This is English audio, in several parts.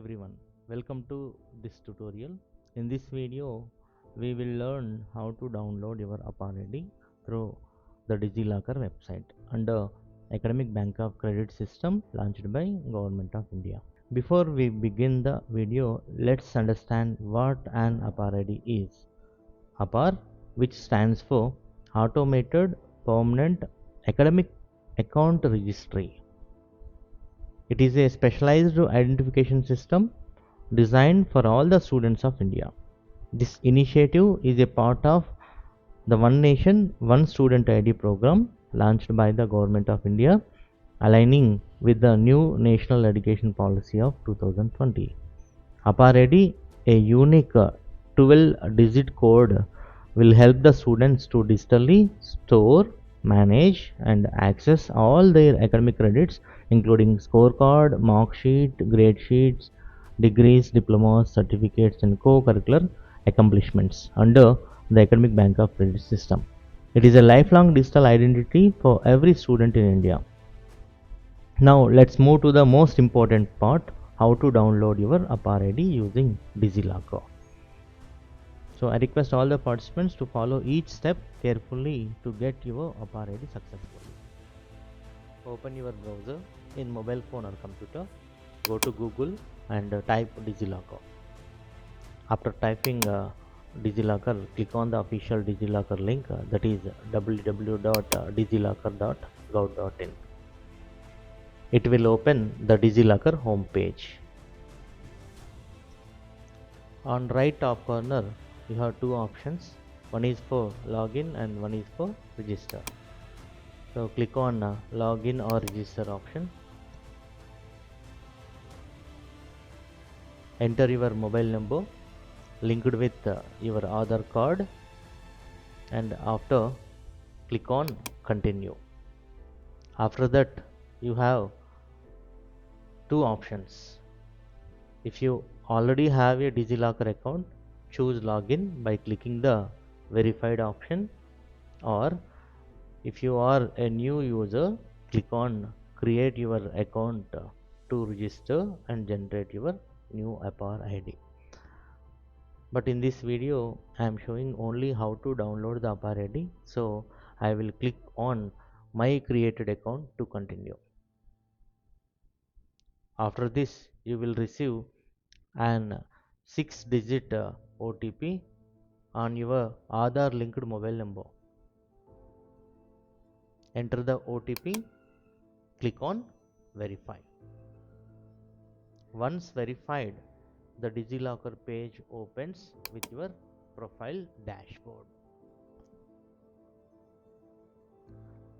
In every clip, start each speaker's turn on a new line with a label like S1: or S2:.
S1: everyone, welcome to this tutorial. In this video we will learn how to download your APAAR ID through the DigiLocker website under Academic Bank of Credit system launched by Government of India. Before we begin the video, let's understand what an APAAR ID is. APAAR, which stands for Automated Permanent Academic Account Registry. It is a specialized identification system designed for all the students of India. This initiative is a part of the One Nation, One Student ID program launched by the Government of India, aligning with the new National Education Policy of 2020. APAAR ID, a unique 12-digit code, will help the students to digitally store, manage, and access all their academic credits, including scorecard, mark sheet, grade sheets, degrees, diplomas, certificates, and co-curricular accomplishments under the Academic Bank of Credit system. It is a lifelong digital identity for every student in India. Now let's move to the most important part, how to download your APAAR ID using DigiLocker. So I request all the participants to follow each step carefully to get your APAAR ID successfully. Open your browser in mobile phone or computer. Go to Google and type DigiLocker. After typing DigiLocker, click on the official DigiLocker link, that is www.digilocker.gov.in. It will open the DigiLocker home page. On right top corner, you have two options. One is for login and one is for register. So click on login or register option. Enter your mobile number linked with your Aadhaar card, and after click on continue. After that you have two options. If you already have a DigiLocker account, choose login by clicking the verified option, or if you are a new user, click on create your account to register and generate your new APAAR ID. But in this video I am showing only how to download the APAAR ID, so I will click on my created account to continue. After this you will receive an 6-digit OTP on your Aadhaar linked mobile number. Enter the OTP, click on verify. Once verified, the DigiLocker page opens with your profile dashboard.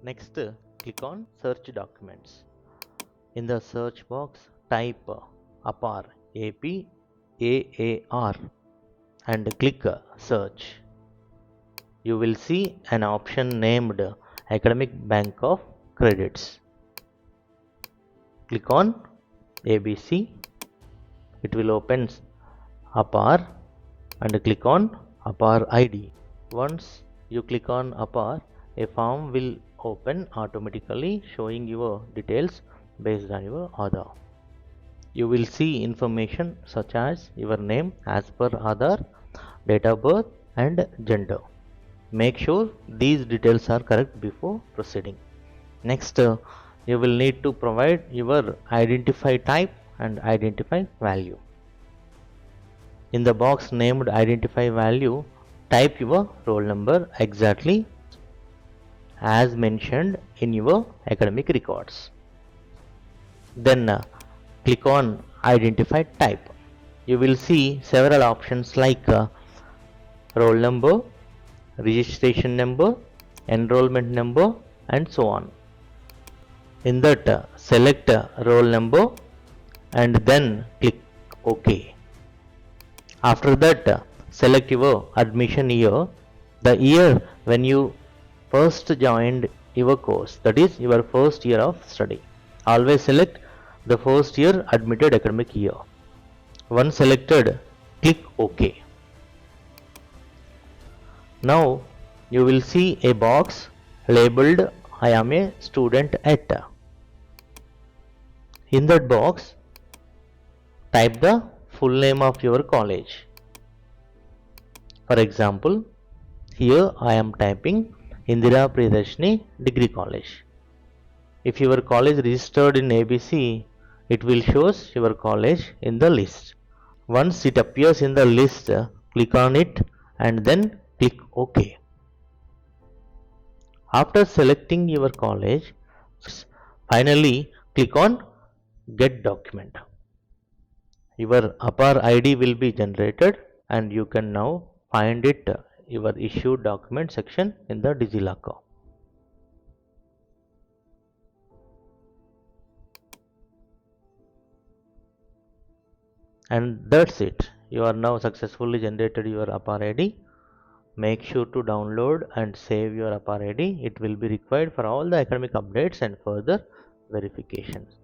S1: Next, click on search documents. In the search box, type APAAR, APAAR, and click search. You will see an option named Academic Bank of Credits. Click on ABC. It will open APAAR and click on APAAR ID. Once you click on APAAR, a form will open automatically showing your details based on your Aadhaar. You will see information such as your name as per Aadhaar, date of birth, and gender. Make sure these details are correct before proceeding. Next, you will need to provide your identify type and identify value. In the box named identify value, type your roll number exactly as mentioned in your academic records. Then click on identify type. You will see several options like roll number, registration number, enrollment number, and so on. In that, select roll number and then click OK. After that, select your admission year, the year when you first joined your course, that is your first year of study. Always select the first year admitted academic year. Once selected, click OK. Now you will see a box labeled I am a student at. In that box, Type the full name of your college. For example, here I am typing Indira Priyadarshini Degree College. If your college registered in ABC, it will show your college in the list. Once it appears in the list, click on it and then click OK. After selecting your college, finally click on Get Document. Your APAAR ID will be generated and you can now find it your issued document section in the DigiLocker. And that's it. You are now successfully generated your APAAR ID. Make sure to download and save your APAAR ID. It will be required for all the academic updates and further verifications.